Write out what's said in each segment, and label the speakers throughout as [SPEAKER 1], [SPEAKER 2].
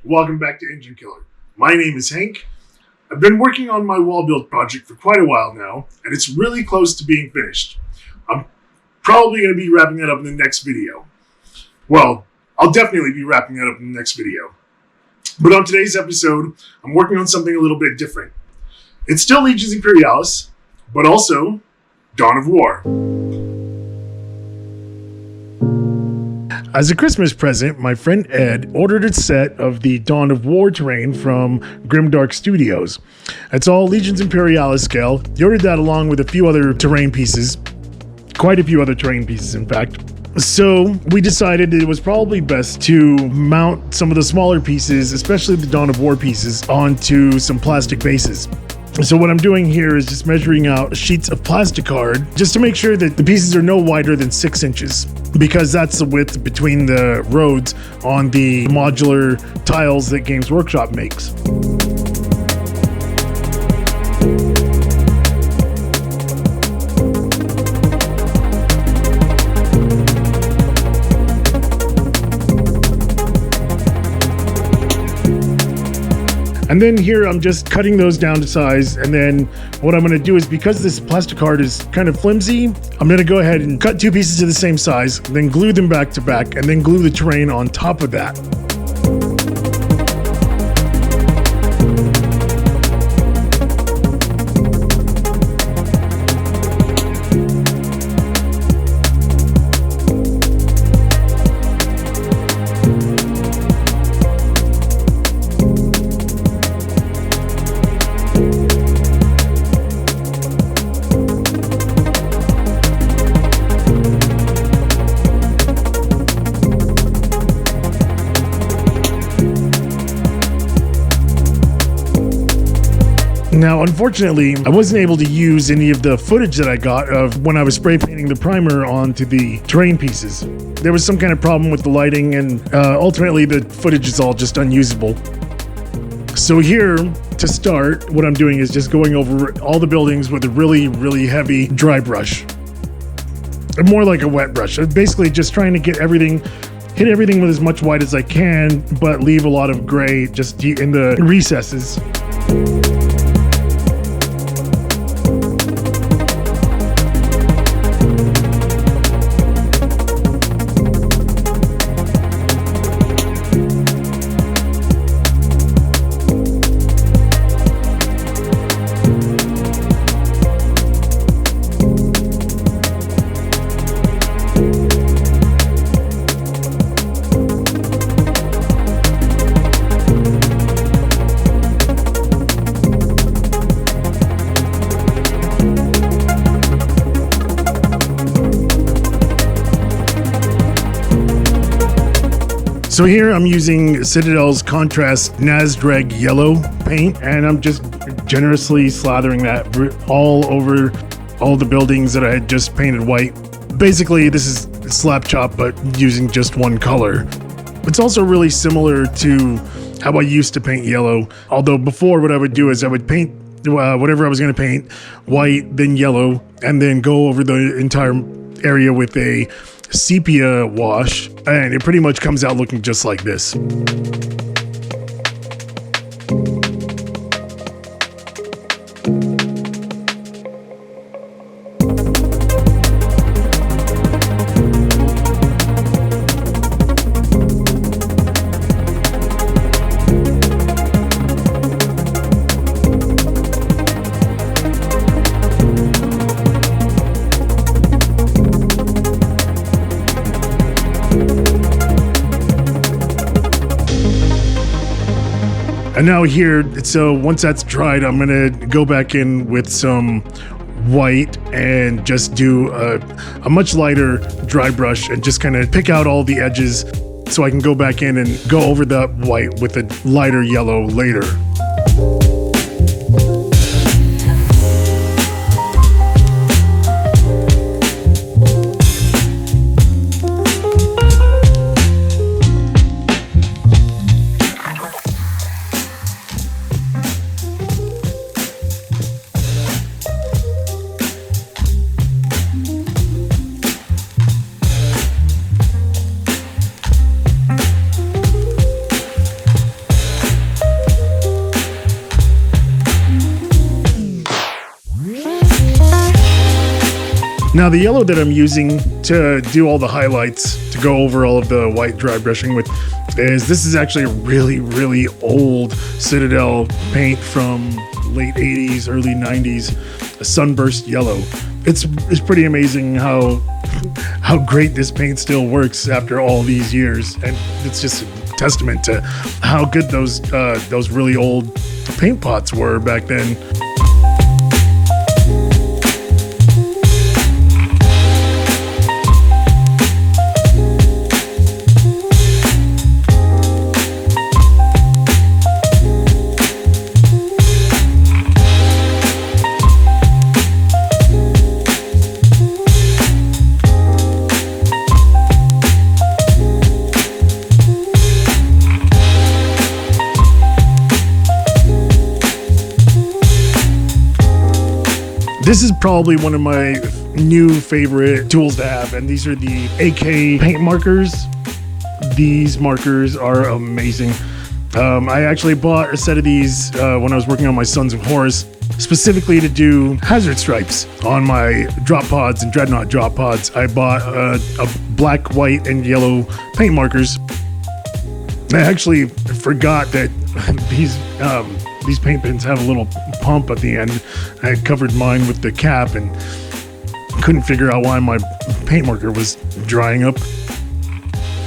[SPEAKER 1] welcome back to Engine Killer. My name is Hank. I've been working on my wall build project for quite a while now, and it's really close to being finished. I'm probably going to be wrapping that up in the next video. Well, I'll definitely be wrapping that up in the next video. But on today's episode, I'm working on something a little bit different. It's still Legions Imperialis, but also Dawn of War. As a Christmas present, my friend Ed ordered a set of the Dawn of War terrain from Grimdark Studios. It's all Legions Imperialis scale. He ordered that along with a few other terrain pieces. Quite a few other terrain pieces, in fact. So we decided it was probably best to mount some of the smaller pieces, especially the Dawn of War pieces, onto some plastic bases. So what I'm doing here is just measuring out sheets of plastic card just to make sure that the pieces are no wider than 6 inches, because that's the width between the roads on the modular tiles that Games Workshop makes. And then here I'm just cutting those down to size, and then what I'm going to do is, because this plastic card is kind of flimsy, I'm going to go ahead and cut 2 pieces to the same size, then glue them back to back, and then glue the terrain on top of that. Now, unfortunately, I wasn't able to use any of the footage that I got of when I was spray painting the primer onto the terrain pieces. There was some kind of problem with the lighting, and ultimately the footage is all just unusable. So here, to start, what I'm doing is just going over all the buildings with a really, really heavy dry brush. More like a wet brush. I'm basically just trying to hit everything with as much white as I can, but leave a lot of gray just in the recesses. So here I'm using Citadel's Contrast Nazdrag Yellow paint, and I'm just generously slathering that all over all the buildings that I had just painted white. Basically, this is slap chop, but using just one color. It's also really similar to how I used to paint yellow, although before what I would do is I would paint whatever I was going to paint white, then yellow, and then go over the entire area with a sepia wash, and it pretty much comes out looking just like this. And now here, so once that's dried, I'm gonna go back in with some white and just do a much lighter dry brush and just kind of pick out all the edges so I can go back in and go over that white with a lighter yellow later. Now the yellow that I'm using to do all the highlights, to go over all of the white dry brushing with, this is actually a really, really old Citadel paint from late 80s, early 90s, a sunburst yellow. It's pretty amazing how great this paint still works after all these years, and it's just a testament to how good those really old paint pots were back then. This is probably one of my new favorite tools to have, and these are the AK paint markers. These markers are amazing. I actually bought a set of these when I was working on my Sons of Horus, specifically to do hazard stripes on my drop pods and dreadnought drop pods. I bought a black, white, and yellow paint markers. I actually forgot that these paint pens have a little pump at the end. I had covered mine with the cap and couldn't figure out why my paint marker was drying up.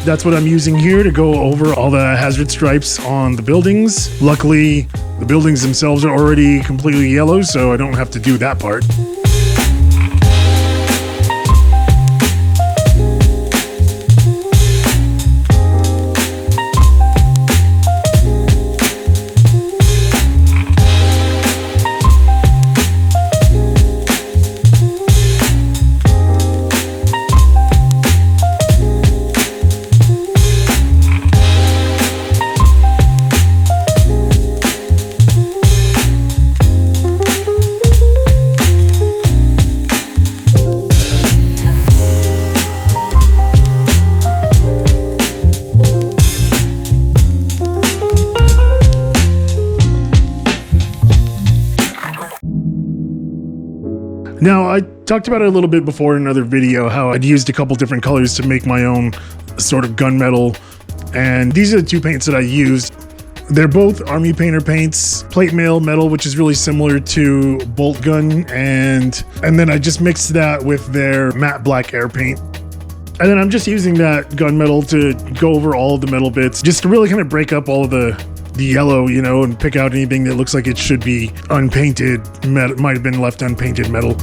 [SPEAKER 1] That's what I'm using here to go over all the hazard stripes on the buildings. Luckily, the buildings themselves are already completely yellow, so I don't have to do that part. Now, I talked about it a little bit before in another video, how I'd used a couple different colors to make my own sort of gunmetal. And these are the two paints that I used. They're both Army Painter paints, plate mail metal, which is really similar to bolt gun. And then I just mixed that with their matte black air paint. And then I'm just using that gunmetal to go over all of the metal bits, just to really kind of break up all of the yellow, you know, and pick out anything that looks like it should be unpainted, might have been left unpainted metal.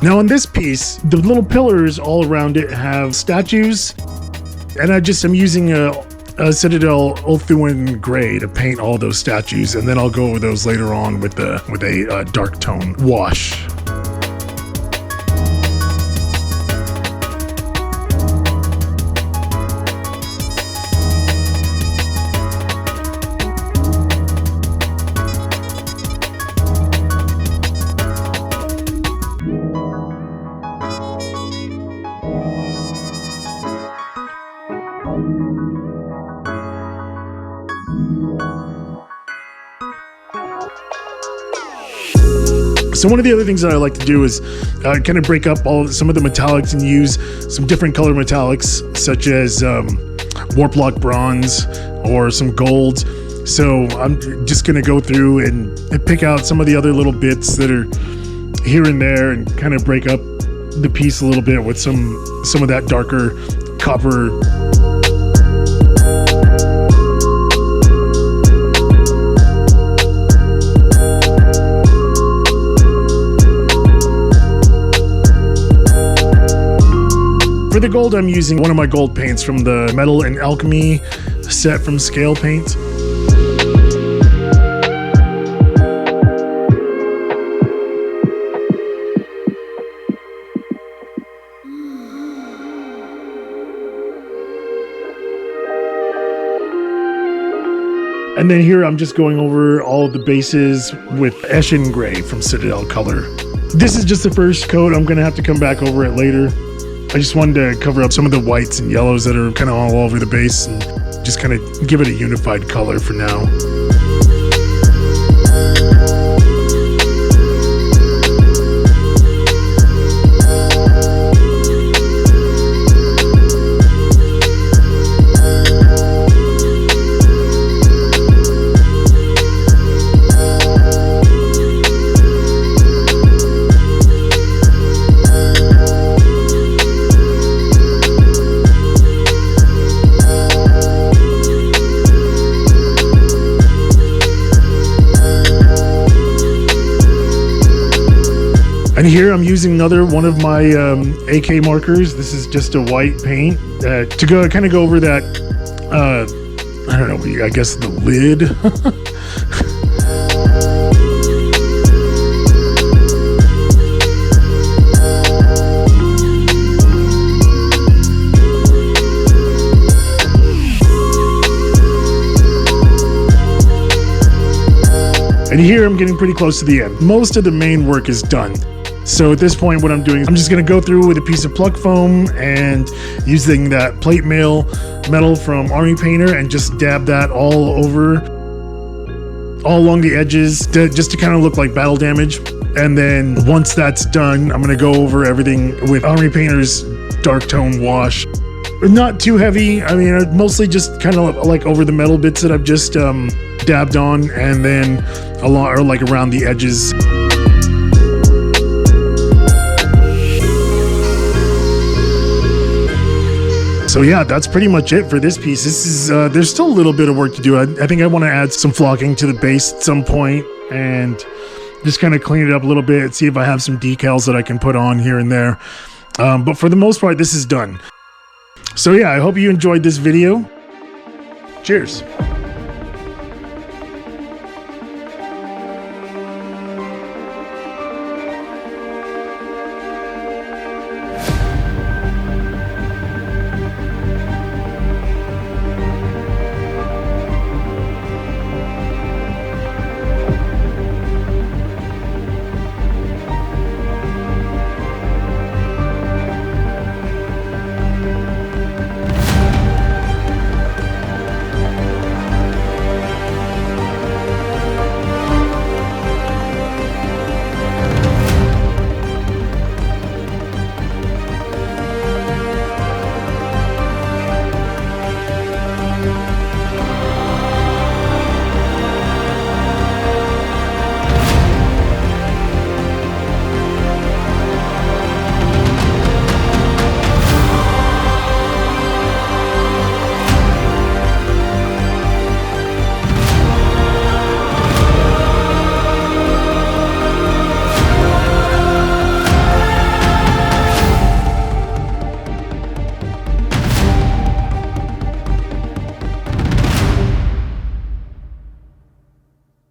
[SPEAKER 1] Now on this piece, the little pillars all around it have statues, and I'm using a Citadel Ulthuan gray to paint all those statues, and then I'll go over those later on with a dark tone wash. So one of the other things that I like to do is kind of break up some of the metallics and use some different color metallics, such as warp lock bronze or some golds. So I'm just going to go through and pick out some of the other little bits that are here and there and kind of break up the piece a little bit with some of that darker copper. For the gold, I'm using one of my gold paints from the Metal and Alchemy set from Scale Paint. And then here I'm just going over all of the bases with Eshin Gray from Citadel Color. This is just the first coat. I'm gonna have to come back over it later. I just wanted to cover up some of the whites and yellows that are kind of all over the base and just kind of give it a unified color for now. And here I'm using another one of my AK markers. This is just a white paint to kind of go over that, I don't know, I guess the lid. And here I'm getting pretty close to the end. Most of the main work is done. So at this point, what I'm doing is I'm just going to go through with a piece of pluck foam and using that plate mail metal from Army Painter and just dab that all along the edges just to kind of look like battle damage. And then once that's done, I'm going to go over everything with Army Painter's dark tone wash. Not too heavy. I mean, mostly just kind of like over the metal bits that I've just dabbed on, and then around the edges. So yeah, that's pretty much it for this piece. This is there's still a little bit of work to do. I think I want to add some flocking to the base at some point and just kind of clean it up a little bit, see if I have some decals that I can put on here and there. But for the most part, this is done. So yeah, I hope you enjoyed this video. Cheers.